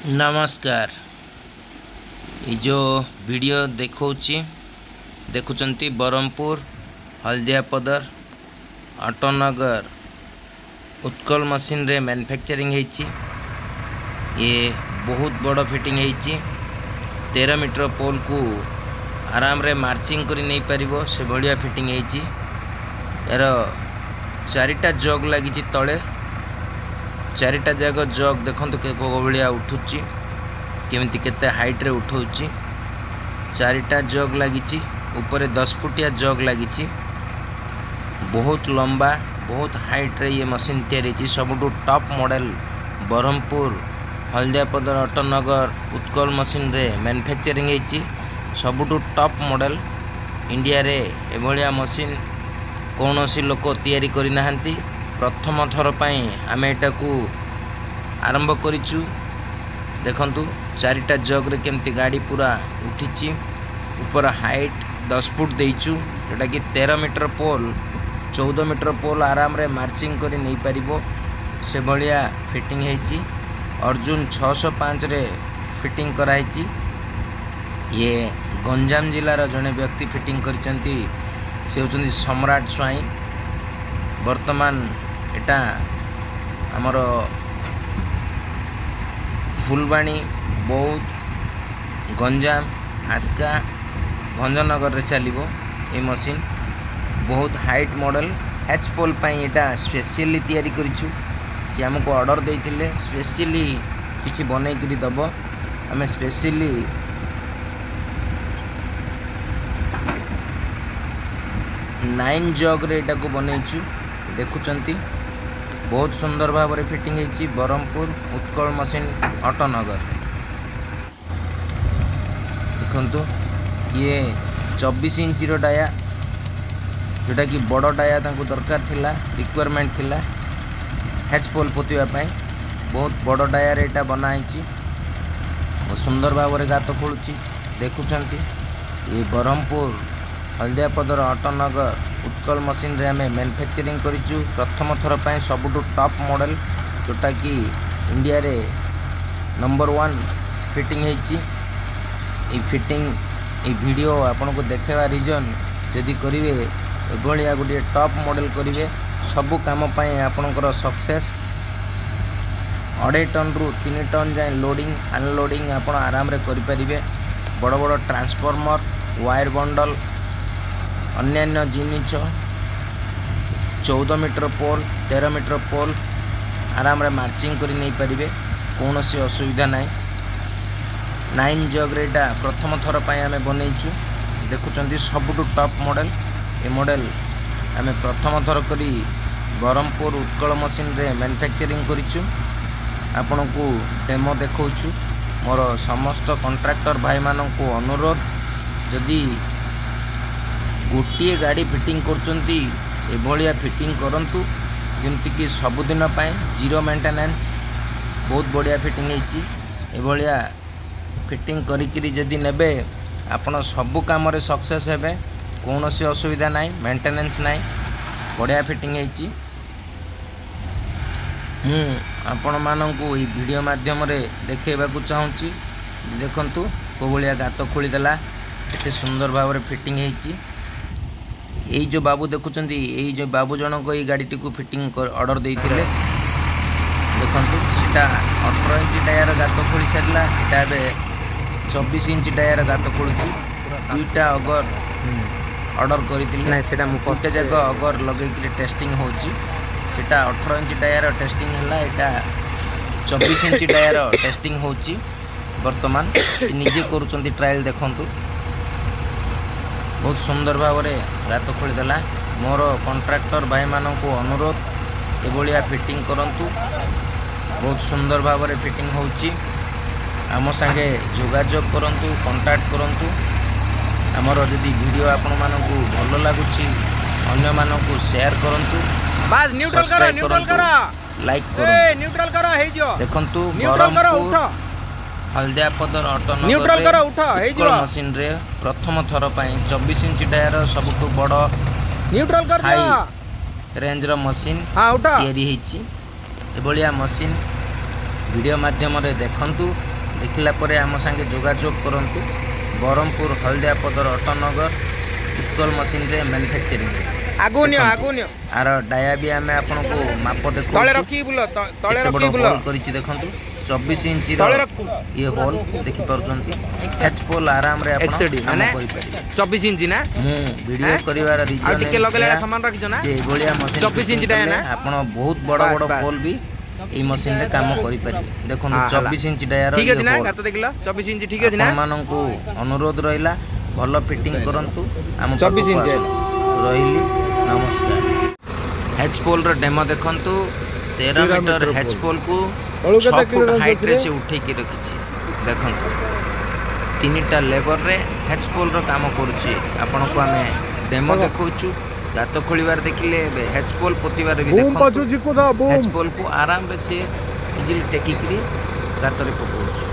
नमस्कार। ये जो वीडियो देखुचंती बरहमपुर हल्दियापदर अटोनगर उत्कल मशीन रे मैन्युफैक्चरिंग होती। ये बहुत बड़ फिटिंग होती। 13 मीटर पोल को आराम रे मार्चिंग करी नहीं पारिबो से भलिया फिटिंग होती। यार 4टा जग लगी तले। 4टा जग जग देखंतु के भाया उठुची केमिति केते हाइट रे उठौची। 4टा जग लगी ऊपर 10 फुटिया जग लगी। बहुत लंबा बहुत हाइट रे ये मशीन तैयारी सबुठु top model Berhampur Haldiapadar Autonagar Utkal machine रे मैन्युफैक्चरिंग होती। सबुठु टॉप मॉडल इंडिया रे एभलिया मशीन कौन सी लोक तैयारी करि नाहंती। प्रथम थर पाई आमे एटा को आरंभ करिचु। देखंतु 4टा जग रे केमती गाड़ी पूरा उठिची। ऊपर हाइट 10 फुट देइचु जेटा कि 13 मीटर पोल 14 मीटर पोल आराम रे मार्चिंग करी नहीं पारिबो से भलिया फिटिंग हेची। अर्जुन 605 रे फिटिंग कराइची। ये गंजाम जिला रो जने व्यक्ति फिटिंग करचंती से होचंती सम्राट स्वाई। वर्तमान एटा हमर फुलबाणी बौद्ध गंजाम आस्का भंजनगर रे चलिबो। ये मशीन बहुत हाइट मॉडल एच पोल पाई एटा स्पेशली तैयारी करिछु। से हमको ऑर्डर देइथिले स्पेशली किछि बनै करी दबो। हमें स्पेशली नाइन जग रे एटा को बनैछु। देखुचंती बहुत सुंदर भाव में फिटिंग होती। बरहमपुर उत्कल मशीन अटोनगर देखंतु ये 24 इंच रो डाया जोटा कि बड़ डाया तांको दरकार थिला रिक्वायरमेंट थिला हैच पोल पोतिवा पाई। बहुत बड़ डाया रे एटा बनाइछि। बहुत सुंदर भाव में गात खोलुछि। देखुचंती ये बरहमपुर हल्दियापदर अटोनगर उत्कल मशीन रे हमें मैन्युफैक्चरिंग करिचु। प्रथम थर पाई सबुठु टॉप मॉडल जोटा कि इंडिया रे नंबर 1 फिटिंग हेची। ये फिटिंग ये वीडियो आपन को देखेवा रीजन जदि करिवे एभलिया गोटे टॉप मॉडल करिवे सबु काम पाई आपनकर सक्सेस। 2.5 टन रु 3 टन जाए लोडिंग अनलोडिंग आपन आराम रे करि परिबे। बड़ बड़ ट्रांसफार्मर वायर बंडल अन्यान्य जिनिस 14 मीटर पोल 13 मीटर पोल आराम रे मार्चिंग करी नहीं पारिबे कौन सी असुविधा नहीं। 9 जग रेटा प्रथम थर पाई आमे बनैछु। देखुचंती सबुठु टॉप मॉडल ए मॉडल आमे प्रथम थर करी बरहमपुर उत्कल मशीन रे मैन्युफैक्चरिंग करिछु। आपन को डेमो देखौछु। मोर समस्त कॉन्ट्रैक्टर भाई मानन को अनुरोध जदि गोटे गाड़ी फिटिंग करचंती एभलिया फिटिंग करंतु जेमति कि सबुदिन पाए जीरो मेंटेनेंस। बहुत बढ़िया फिटिंग हेची। एभलिया फिटिंग करिकिरी जदि नेबे आपण सबु काम रे सक्सेस हेबे कौन सी असुविधा नहीं मेंटेनेंस नहीं। बढ़िया फिटिंग हेची। आपण माननकु ई वीडियो माध्यम रे देखेबा को चाहूची। देखंतु कोभलिया गात खोली देला एते सुंदर भाव रे फिटिंग हेची। यही जो बाबू देखुचंती यही जो बाबू जनक ये गाड़ी टी को फिटिंग ऑर्डर देइथिले। देखंतु सेटा 18 इंच टायर गात खोली सारला। एटा बे 24 इंच टायर गात खोलुची। दुईटा अगर ऑर्डर करिथिले नै सेटा मु कोटे जगह अगर लगे कि टेस्टिंग होची। सेटा 18 इंच टायर टेस्टिंग हला। एटा 24 इंच टायर टेस्टिंग होची। वर्तमान निजे करूचंती ट्रायल देखंतु बहुत सुंदर भाव में गात खोली देला। मोर कॉन्ट्रैक्टर भाई मानन को अनुरोध एभलिया फिटिंग करंतु बहुत सुंदर भाव में फिटिंग होची। आम संगे जोगाजोग करंतु कांटेक्ट करंतु। हमर जदि वीडियो आपण मानन को भलो लागुची अन्य मानन को शेयर करंतु। बस न्यूट्रल करो लाइक करो न्यूट्रल करो हे जो देखंतु न्यूट्रल करो उठो हल्दियापदर अटोनगर न्यूट्रल करो उठो हे जो मशीन रे प्रथम थर पाई 24 इंच टायर सबुठु बड़ न्यूट्रल कर दियो रेंज रो मशीन हां उठो तैयारी हेची। एभलिया मशीन वीडियो माध्यम रे देखंतु ଦେଖିଲା ପରେ ଆମ ସାଙ୍ଗେ ଯୋଗାଯୋଗ କରନ୍ତୁ। ବ୍ରହ୍ମପୁର ହଳଦିଆପଦର ଅଟୋନଗର ଉତ୍କଳ ମେସିନରେ ମ୍ୟାନୁଫ୍ୟାକ୍ଚରିଂ ହେଇଛି। ଆଗୁ ନିଅ ଆଗୁ ନିଅ ଆର ଡାୟା ବି ଆମେ ଆପଣଙ୍କୁ ମାପ ତଳେ ଦେଖାଉଛୁ। ରଖିକି ବୁଲ ତଳେ କେତେ ବଡ଼ ରଖିକି ବୁଲ ହୋଲ୍ କରିଛି ଦେଖନ୍ତୁ। 24 ଇଞ୍ଚର ତଳେ ରଖ ଇଏ ହୋଲ୍ ଦେଖିପାରୁଛନ୍ତି। ହେଚ୍ ପୋଲ୍ ଆରାମରେ ଆପଣ XD କାମ ମାନେ କରିପାରିବେ। 24 ଇଞ୍ଚ ନା ମୁଁ ଭିଡ଼ିଓ କରିବାର ଆଉ ରିଜନ୍ ଟିକେ ଲଗେଇଲା ସମାନ ରଖିଛ ନା ଯେ ଏଭଳିଆ ମେସିନ୍ 24 ଇଞ୍ଚ ଟା ନା ଆପଣ ବହୁତ ବଡ଼ ବାସ୍, ବଡ଼ ବାସ୍। ପୋଲ୍ ବି ଏଇ ମେସିନରେ କାମ କରିପାରିବେ। ଦେଖନ୍ତୁ ହଁ, ହେଲା। 24 ଇଞ୍ଚ ଡାୟାର ଠିକ ଅଛି ନା ଇଏ ଗାତ ଦେଖିଲ 24 ଇଞ୍ଚ ଠିକ ଅଛି ନା ଆପଣମାନଙ୍କୁ ଅନୁରୋଧ ରହିଲା ଭଲ ଫିଟିଂ କରନ୍ତୁ। ଆମ 24 ପାଖକୁ ଇଞ୍ଚ ଆସନ୍ତୁ। ରହିଲି, ନମସ୍କାର। ହେଚ୍ ପୋଲ୍ର ଡେମୋ ଦେଖନ୍ତୁ। 13 ମିଟର ହେଚ୍ ପୋଲ୍କୁ 6 ଫୁଟ ହାଇଟ୍ରେ ସେ ଉଠେଇକି ରଖିଛି। ଦେଖନ୍ତୁ 3ଟା ଲେବରରେ ହେଚ୍ ପୋଲ୍ର କାମ କରୁଛି। ଆପଣଙ୍କୁ ଆମେ ଡେମୋ ଦେଖାଉଛୁ। ଗାତ ଖୋଳିବାର ଦେଖିଲେ ଏବେ ହେଚ୍ ପୋଲ୍ ପୋତିବାର ବି ଦେଖନ୍ତୁ। ହେଚ୍ ପୋଲ୍କୁ ଆରାମରେ ସିଏ ଇଜିଲି ଟେକିକିରି ଗାତରେ ପକାଉଛି।